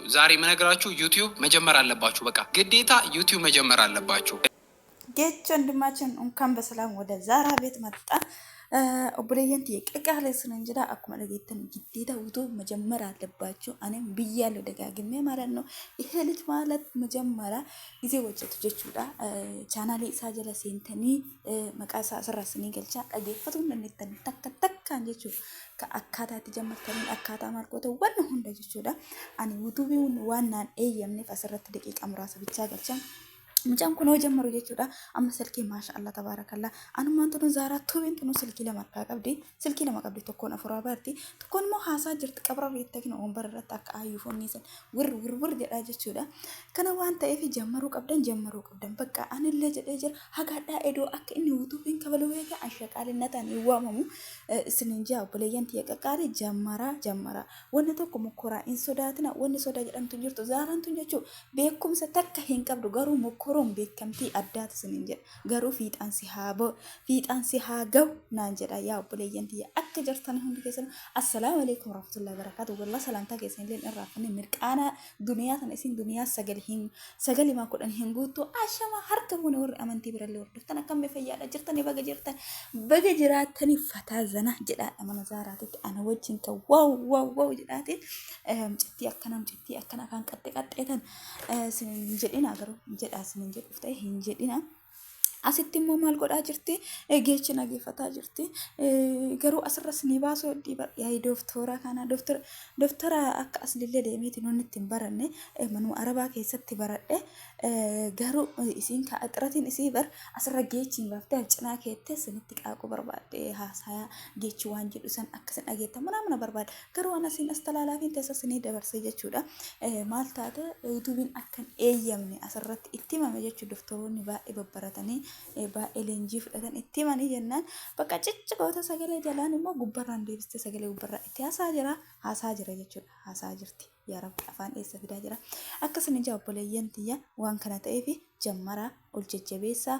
ዛሬ የምነግራችሁ ዩቲዩብ መጀመር አለባችሁ። በቃ ግዴታ ዩቲዩብ መጀመር አለባችሁ። ጌች ወንድማችን እንኳን በሰላም ወደ ዛራ ቤት መጣ። ኦብሌየንት የቀቃለ ስንንጀዳ አኩማ ለጌተን ግዴታ ዩቲዩብ መጀመር አለባችሁ። እኔም ብያለሁ ደጋግሜ ማለት ነው። ይሄ ልጅ ማለት መጀመሪያ ጊዜ ወጭት ጀቹዳ ቻናሌ ኢሳጀለ ሴንተኒ መቃሳ ስራስኒ ገልቻ አገፈቱን እንደነተን ተከተካ አንጀቹ ከአካታ ተጀመርተን አካታ ማርቆተ ወን ሁንደ ጀቹዳ አኒ ዩቲዩብን ዋናን ኤየምኔ ፈሰረት ደቂቃ ምራስ ብቻ ገልቻ ምጫም ኩኖ ጀመሩ ጀቹዳ አመሰልኪ ማሻአላ ተባረከላ አንማንቱን ዛራ ቱብን ጥኑ ስልኪ ለማቃቀብዲ ስልኪ ለማቀብዲ ተኮና ፍራ ባርቲ ተኮን ሞ ሐሳ ጅርት ቀብራ ቤተክነ ወንበር ረታ አዩ ፎኒሰን ውር ጀዳ ጀቹዳ ከነ ዋንተ ኤፊ ጀመሩ ቀብደን በቃ አን ለጀደጀር ሀጋዳ ኤዶ አክ እኒ ዩቲዩብን ከበለው ያጋ አሸቃልነታን ይዋመሙ ስንንጃ ብለየንት የቀቃሪ ጀመራ ወነቶ ኮሞኮራ ኢንሶዳትና ወን ሶዳ ጀዳንቱ ጅርቱ ዛራንቱ ጀቹ ቤኩም ሰተካ ሂንቀብዱ ገሩ ሞኮ ሮም ቤከምቲ አዳት ስንንጀ ገሩ ፊጣን ሲሃገው ናንጀዳ ያ ኦብሌየንት አከ ጀርተን ሁንዲ ከሰን አሰላሙ አለይኩም ወራህመቱላሂ ወበረካቱ ወላ ሰላምታ ከሰን ለን ራፈን ምርቃና ዱንያ ተነሲን ዱንያ ሰገል ማቆደን ሂንጉቶ አሸማ ሀርከ ሆነ ወር አመንቲ ብረለ ወርዶ ተነከም ፈያዳ ጀርተን በገጅራተን ፈታ ዘና ጀዳ አመናዛራት አና ወጅን ከዋው ጀዳት ጭቲ አከና ካን ቀጥቀጠተን ስንጀዲና ገሩ ጀዳ ስንጀድ ኡፍታይ ሂንጀዲና አሲቲሞ ማልጎዳ ጅርቲ ጌችና ጌፈታ ጅርቲ ገሩ አስረስኒ ባሶ ዲባ ያይ ዶክተራ ካና ዶክተራ አካ አስሊለ ደሜት ኖንት በረነ መኑ አረባ ከሰት በረደ ገሩ ኢሲን ከአጥራቲን ኢሲ በር አስረ ጌችን ባፍታ ጭና ከተ ስንትቃቁ በርባደ ሃሳያ ጌች ዋንጂ ዱሰን አክሰን አጌታ ምናምን በርባደ ገሩ አናሲን አስተላላፊን ተሰስኒ ደበርሰ ጀቹዳ ማልታተ ዩቲዩብን አከን ኤየምኒ አስረት ኢቲማ መጀቹ ዶክተሩን ባኤ በበረተኒ ba elenji fudatan itti mani jennan bakka ciccigota sagale jalaan immoo gubbarraan deebiste sagale gubbarraa itti haasaa jira jechuudha haasaa jirti yaa rabbi afaan eessa fidaa jira akkasuma jaabboleeyyan tiyya waan kana ta'eef jammara ol jajjabeessa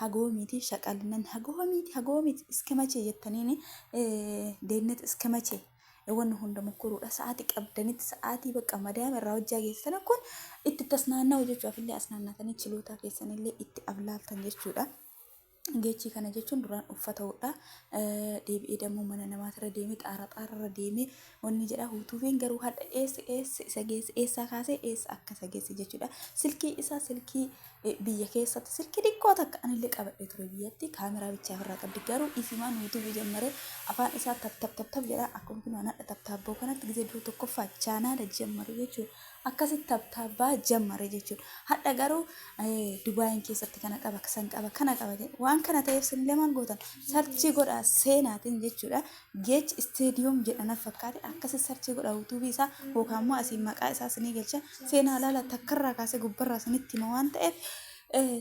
hagoomiiti shaqalnan hagoomiiti iskamache jettaniini deemnet iskamache ወን ሁንደ መኮሩዳ ሰዓት ቀብደንት ሰዓት በቃ ማዳም ራውጃ ጌሰነ ኮን ኢት ተስናናው ጀቹ አፍሊ አስናናተኒ ችሎታ ከሰነለ ኢት አብላልተን ጀቹዳ ጌቺ ከነ ጀቹን ዱራን ኡፈተውዳ ዴቢ ደሞ መነነማ ተረ ዴሚ ጣራ ዴሚ ወኒ ጀዳ ዩቲዩብን ገሩ ሀደ ኤስ ሰጌስ ኤሳ ካሴ ኤስ አከ ሰጌስ ጀቹዳ ስልኪ ብየ ከሰት ስልኪ ዲኮታ ካን ለቀበደ ትሮ ብየቲ ካሜራ ብቻ ፈራ ቀድጋሩ ኢሲማን ዩቲዩብ ጀመረ አፋን ኢሳ ተፕተፕ ጀዳ አኮንኩና ና ተፕታቦ ከናት ጊዜ ድሮ ተኮፋ ቻና ደጀመሩ ጀቹ አከስ ተፕታባ ጀመረ ጀቹ ሀደ ጋሩ ዱባይን ከሰት ከና ቀባ ከሰንቀባ ከና ቀባ ዋን ከና ታይፍስን ለማን ጎታን ሰርቺ ጎዳ ሴናትን ጀቹዳ ጌች ስቴዲየም ጀና ፈካሪ አከስ ሰርቺ ጎዳ ዩቲዩብ ኢሳ ሆካማ አሲ ማቃ ኢሳ ስኒ ገልቻ ሴና ላላ ተከራ ካሰ ጉበራ ስንቲ ማዋንተ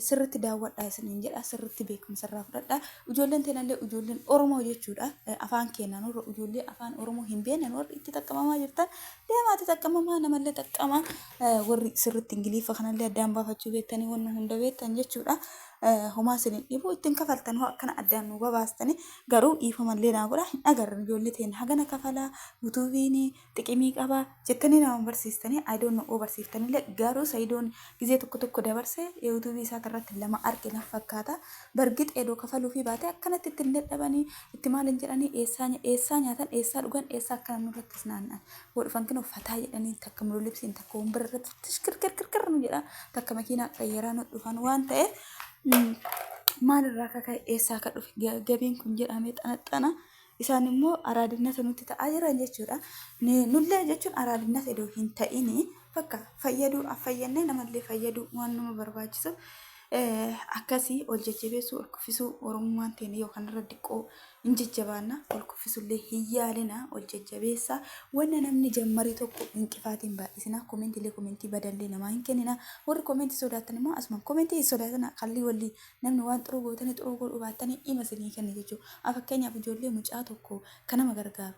ስርት ዳወዳ ስንንጀዳ ስርት ቤኩም ሰራ ፍረዳ ujoolleen tenalle ujoolleen oromoo jechuudha afaan keenya no ujoollee afaan oromoo hin beekne no itti takkamamaa jirtan deemaati takkamamaa namalle takkama warri sirritti ingilifa kanalle addaan baafachuu beektani wonna hunda beektan jechuudha homaa sinin dhibu ittiin kafaltan ho akkana addaan nu babaastani garuu dhiifamallee naa godha hin agarran ijoollee teen hagana kafalaa yuutuubiin xiqimii qaba jettanii nama barsiistanii I don't know barsiiftanillee garuu saydoon gizee tokko dabarse yuutuubii isa tarratti lama argina fakkaata bargit edo kafaluu fi baate akkanatti ittiin dadhabanii itti maalin jedhanii eessaa nyaatan eessaa dhugan eessaa akkana nurratti isnaannan godhufan kin uffataa jedhanii takka muluu libsiin takka wombar irratti tishkirkirkir nu jedha takka makiinaa qayyaraa nu dhufan waan ta'eef maal irraa kaka'e eessaa ka dhufe gabiin kun jedhamee xanaxana isaan immoo araadinata nutti ta'aa jiran jechuudha nullee jechuun araadinata edoo hin ta'ini fakka fayyaduu affayyannee namallee fayyaduu waan nama barbaachisu akkasii ol jajjabeessuu ol kuffisuu oromummaan ta'e yookaan irra diqqoo hin jajjabaanna ol kuffisullee hiyyaalina ol jajjabeessa wanna namni jammarii tokko inqifaatiin baay'isina komentii badallee namaa hin kennina warri komentii sodaatan immoo asuma komentii sodaatan kalli walli namni waan xuruu gootanii xuruu godhu baatanii dhima isinii kenna jechuudha fakkeenyaaf ijoollee mucaa tokko kanama gargaaru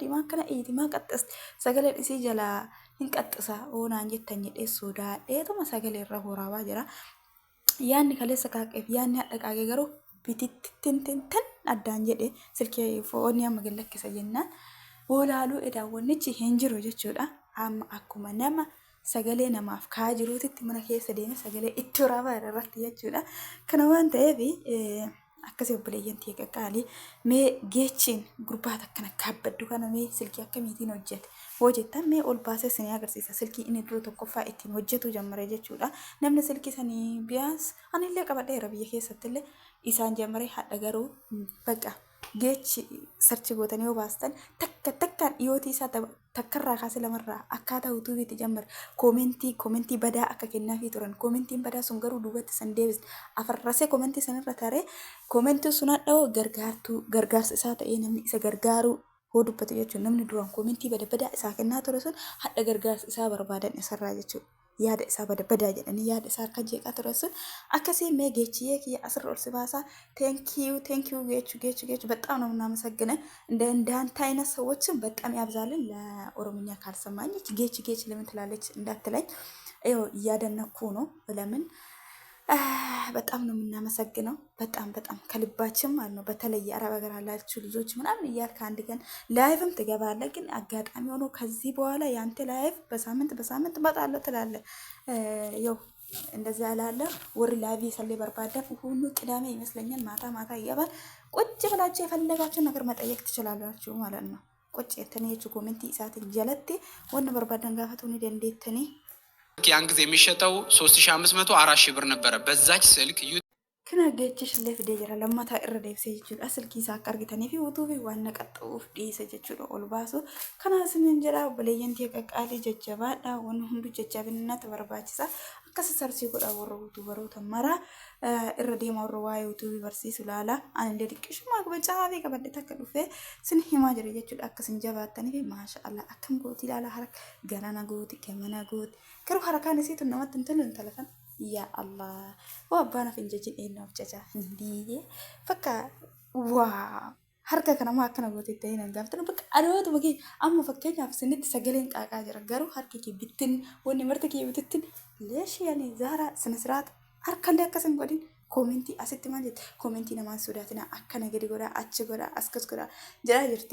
diimaa kana iitimaa qaxxis sagalee dhisii jalaa hin qaxxisa oonaan jettan jedhee sodaadheetuma sagalee irra horaabaa jira. Yaanni kaleessa kaaqeef yaanni hadha qaaqee garuu bitittintintin addaan jedhe silkee foonii amma gallakkisa jennaan oolaaluu edaawwannichi hin jiru jechuudha. Amma akkuma nama sagalee namaaf kaa jiruutitti mana keessa deeme sagalee itti waraabaa irratti jechuudha. Kana waan ta'eef akkasii obboleeyyan ta'e qaqqaalii mee geechiin gurbaata akkana kaabbaddu kana mee silkii akkamiitiin hojjete hojjetan mee ol baasee isin agarsiisa silkii inni dura tokkoffaa ittiin hojjetu jammare jechuudha namni silkii sanii biyaas anillee qabadheera biyya keessatti illee isaan jammare hadha garuu baqa geechi sarchi gootanii yoo baastan takkaan dhiyootii isaa takkarraa kaasee lamarraa akkaataa utuubiitti jammare koomentii badaa akka kennaafii turan koomentiin badaa sun garuu duubatti san deebisne afarrasee koomentii sanirra taree koomentii sun hadha'oo gargaarsa isaa ta'ee namni isa gargaaruu hoo dubbatu jechuun namni duraan koomentii badaa isaa kennaa ture sun hadha gargaarsa isaa barbaadan isarraa jechuudha. Yaada isaa badaa jedhanii yaada isaa harka jeeqaa ture sun akkasii mee geechiyee kiyya asirra ol si baasaa ቴንክ ዩ ጌቹ በጣም ነው የምናመሰግነው እንዳንተ አይነት ሰዎችን በጣም ያብዛልን ለኦሮምኛ ካልሰማኝች ጌች ለምን ትላለች እንዳትለኝ ይኸው እያደነኩ ነው ለምን በጣም ነው የምናመሰግነው በጣም ከልባችን ማለት ነው በተለይ አረብ ሀገር ያላችሁ ልጆች ምናምን እያልክ አንድ ቀን ላይቭም ትገባለህ ግን አጋጣሚ ሆኖ ከዚህ በኋላ ያንተ ላይቭ በሳምንት እመጣለሁ ትላለህ ያው እንደዛ ያላለ ወር ላይቭ ሰሌ በርባዳም ሁሉ ቅዳሜ ይመስለኛል ማታ ይገባል ቁጭ ብላችሁ የፈለጋችሁ ነገር መጠየቅ ትችላላችሁ ማለት ነው ቁጭ የተነየች ኮሜንት ኢሳትን ጀለቴ ወን በርባዳን ጋፈቱን ደንዴተኔ ያን ጊዜ የሚሸጠው 3500 4000 ብር ነበረ በዛች ስልክ kana geechishillee fidee jira lammataa irra deebisee jechuudha silkii isaa akka argitanii fi utuubii waan naqaxxuuf dhiisa jechuudha ol baasu kanaas min jedha obboleeyyan ta'e qaqqaalii jajjabaadha waan hundu jajjabinatti barbaachisa akkas sarsii godha warra utuubaroota mara irra deema warra waa'ee utuubii barsiisu laala anillee dhiqqishuma qabachaa qabadde takka dhufee sin himaa jira jechuudha akkasin jabaattanii fi maashaallah akkam gooti laala haraka galana gooti gamana gooti garuu harakaan isiitu namatti hin tolu hin talafan ya Allah wabana finjajin enof jaja hindi fakka wa harka kana ma kana gote tayina gaftan bak adoot bagi amma fakkeenya afsinit sagalen qaqa jira garu harki ki bitin woni marta ki bitin leesh yani zara sanasrat harka le akasan godin ኮሜንቲ አስት ማለት ኮሜንቲ ነማን ሱዳትና አከነ ገዲ ጎዳ አች ጎዳ አስከስ ጎዳ ጀራ ጅርቲ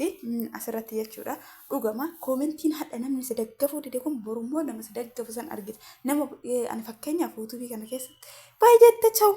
አስራት የቹራ ኡገማ ኮሜንቲን ሀደ ነምን ሰደገፉ ደደኩም ቦሩሞ ነምን ሰደገፉ ሰን አርግት ነሞ አንፈከኛ ፎቶ ቢ ከነ ከስ ባይጀተቸው